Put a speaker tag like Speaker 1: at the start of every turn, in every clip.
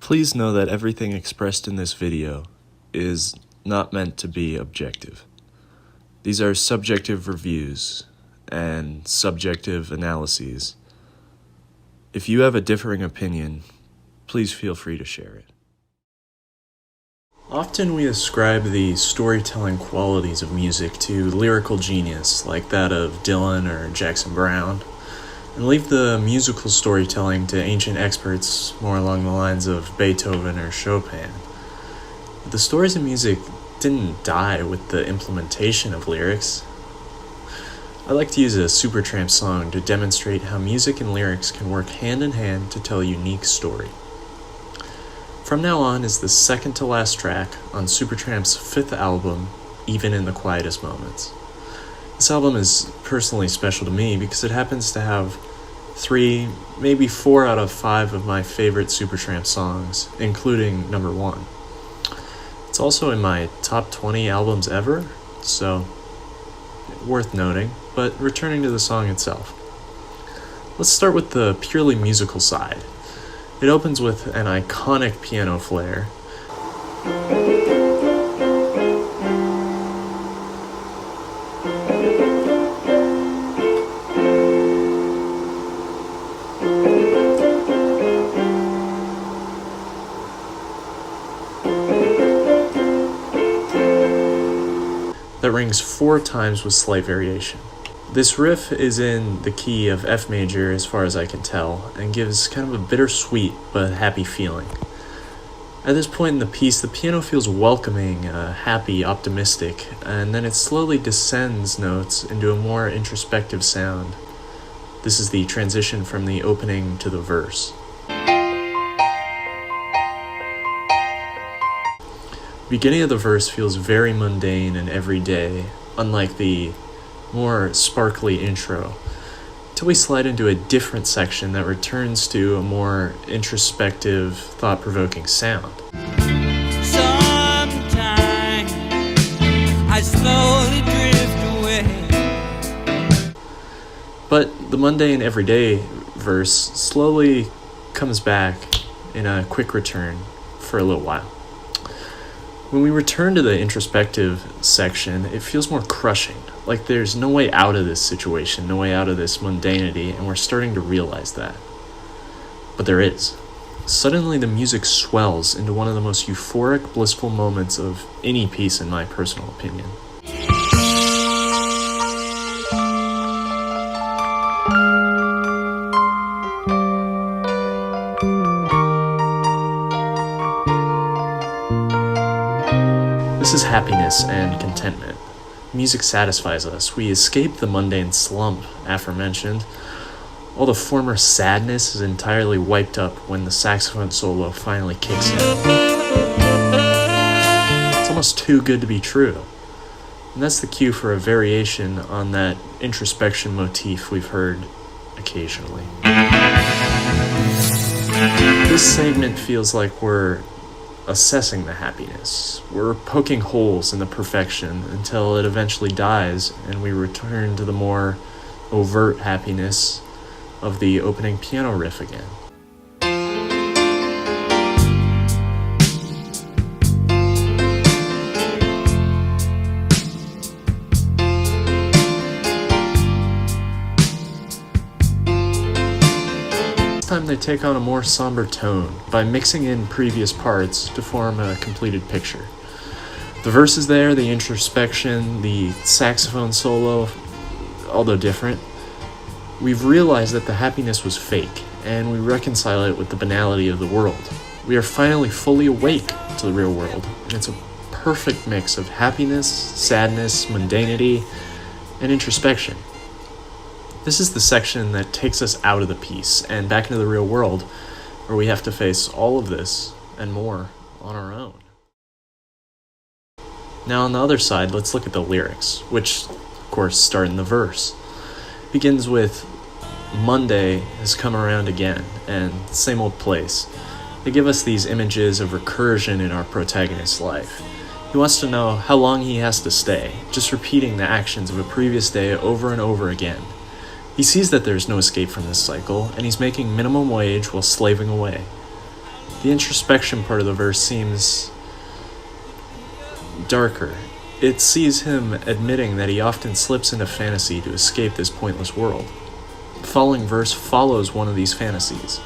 Speaker 1: Please know that everything expressed in this video is not meant to be objective. These are subjective reviews and subjective analyses. If you have a differing opinion, please feel free to share it. Often we ascribe the storytelling qualities of music to lyrical genius like that of Dylan or Jackson Browne, and leave the musical storytelling to ancient experts more along the lines of Beethoven or Chopin. But the stories of music didn't die with the implementation of lyrics. I like to use a Supertramp song to demonstrate how music and lyrics can work hand in hand to tell a unique story. From Now On is the second to last track on Supertramp's fifth album, Even in the Quietest Moments. This album is personally special to me because it happens to have 3, maybe 4 out of 5 of my favorite Supertramp songs, including number 1. It's also in my top 20 albums ever, so worth noting, but returning to the song itself. Let's start with the purely musical side. It opens with an iconic piano flair, that rings 4 times with slight variation. This riff is in the key of F major as far as I can tell, and gives kind of a bittersweet but happy feeling. At this point in the piece, the piano feels welcoming, happy, optimistic, and then it slowly descends notes into a more introspective sound. This is the transition from the opening to the verse. The beginning of the verse feels very mundane and everyday, unlike the more sparkly intro, till we slide into a different section that returns to a more introspective, thought-provoking sound.
Speaker 2: Sometimes I slowly drift away.
Speaker 1: But the mundane everyday verse slowly comes back in a quick return for a little while. When we return to the introspective section, it feels more crushing, like there's no way out of this situation, no way out of this mundanity, and we're starting to realize that. But there is. Suddenly the music swells into one of the most euphoric, blissful moments of any piece in my personal opinion. This is happiness and contentment. Music satisfies us. We escape the mundane slump aforementioned. All the former sadness is entirely wiped up when the saxophone solo finally kicks in. It's almost too good to be true. And that's the cue for a variation on that introspection motif we've heard occasionally. This segment feels like we're assessing the happiness. We're poking holes in the perfection until it eventually dies and we return to the more overt happiness of the opening piano riff again. This time they take on a more somber tone by mixing in previous parts to form a completed picture. The verse is there, the introspection, the saxophone solo, although different. We've realized that the happiness was fake, and we reconcile it with the banality of the world. We are finally fully awake to the real world, and it's a perfect mix of happiness, sadness, mundanity, and introspection. This is the section that takes us out of the piece and back into the real world, where we have to face all of this and more on our own. Now on the other side, let's look at the lyrics, which of course start in the verse. It begins with, Monday has come around again, and same old place. They give us these images of recursion in our protagonist's life. He wants to know how long he has to stay, just repeating the actions of a previous day over and over again. He sees that there's no escape from this cycle, and he's making minimum wage while slaving away. The introspection part of the verse seems darker. It sees him admitting that he often slips into fantasy to escape this pointless world. The following verse follows one of these fantasies,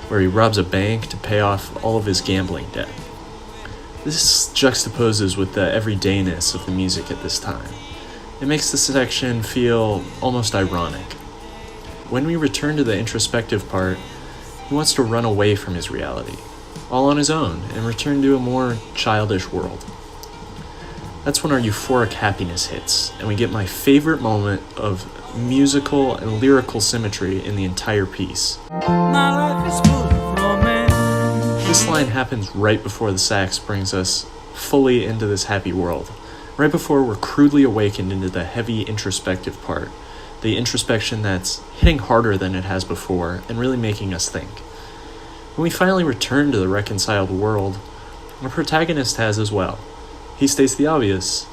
Speaker 1: where he robs a bank to pay off all of his gambling debt. This juxtaposes with the everydayness of the music at this time. It makes the section feel almost ironic. When we return to the introspective part, he wants to run away from his reality, all on his own, and return to a more childish world. That's when our euphoric happiness hits, and we get my favorite moment of musical and lyrical symmetry in the entire piece.
Speaker 2: My life is full of romance.
Speaker 1: This line happens right before the sax brings us fully into this happy world, right before we're crudely awakened into the heavy introspective part, the introspection that's hitting harder than it has before and really making us think. When we finally return to the reconciled world, our protagonist has as well. He states the obvious: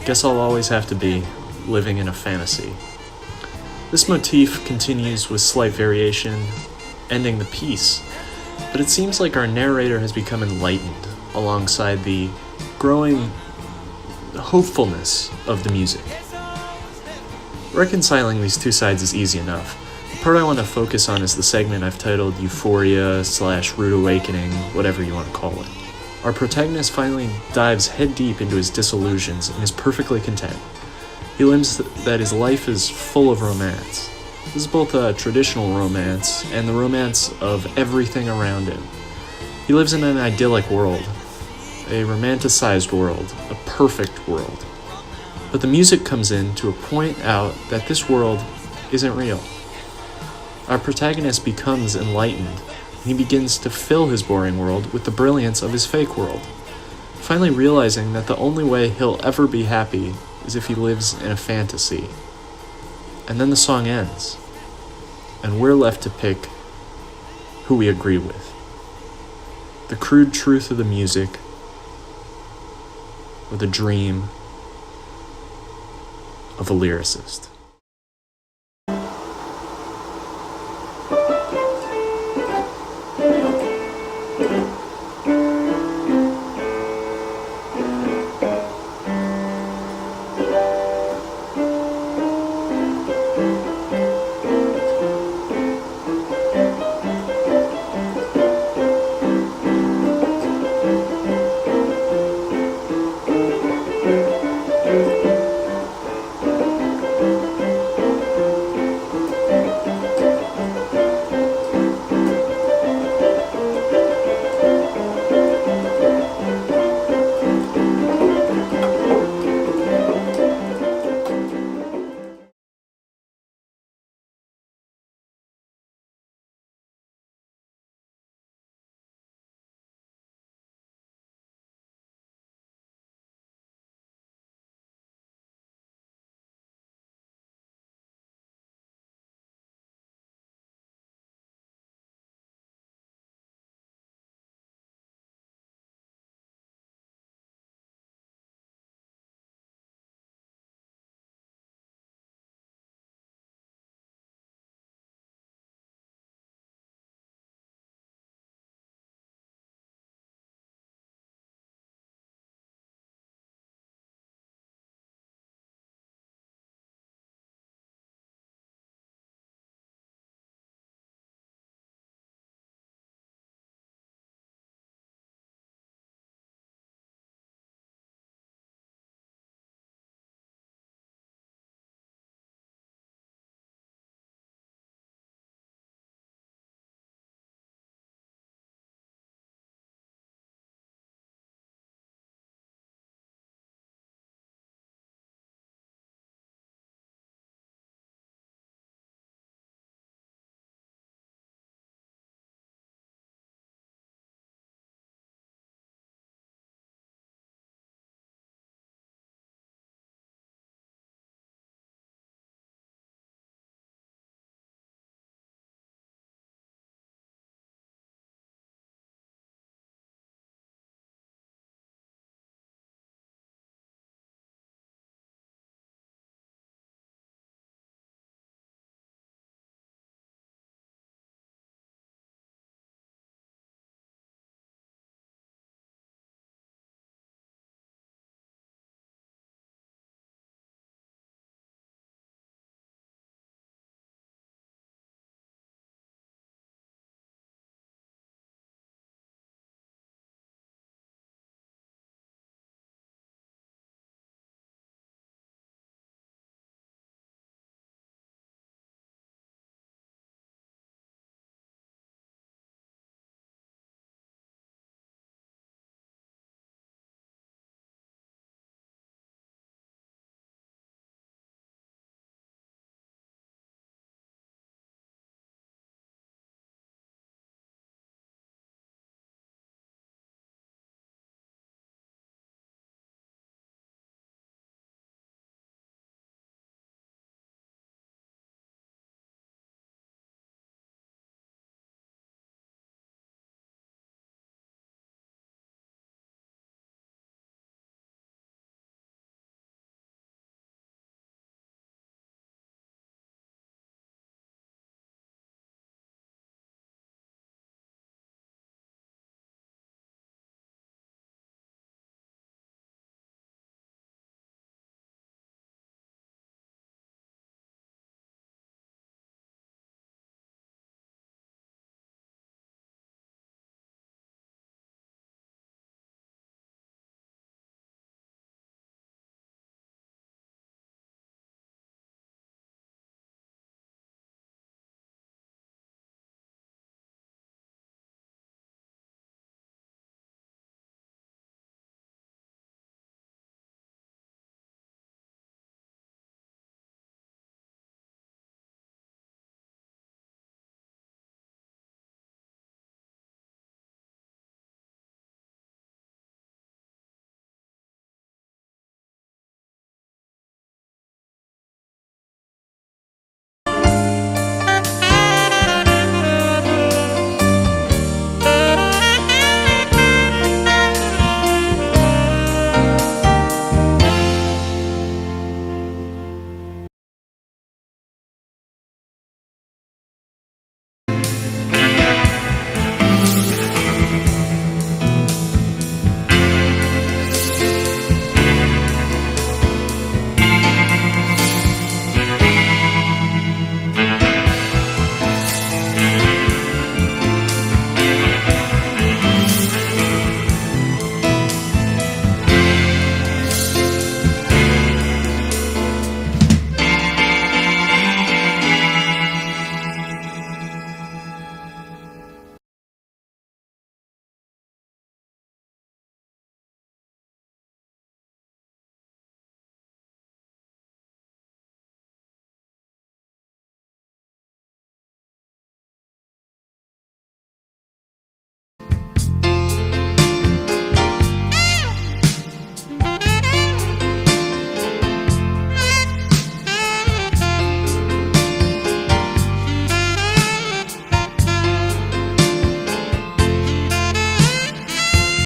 Speaker 1: guess I'll always have to be living in a fantasy. This motif continues with slight variation, ending the piece, but it seems like our narrator has become enlightened alongside the growing hopefulness of the music. Reconciling these two sides is easy enough. The part I want to focus on is the segment I've titled Euphoria / Rude Awakening, whatever you want to call it. Our protagonist finally dives head deep into his disillusions and is perfectly content. He learns that his life is full of romance. This is both a traditional romance and the romance of everything around him. He lives in an idyllic world, a romanticized world, a perfect world. But the music comes in to point out that this world isn't real. Our protagonist becomes enlightened, and he begins to fill his boring world with the brilliance of his fake world, finally realizing that the only way he'll ever be happy is if he lives in a fantasy. And then the song ends, and we're left to pick who we agree with. The crude truth of the music, or the dream of a lyricist.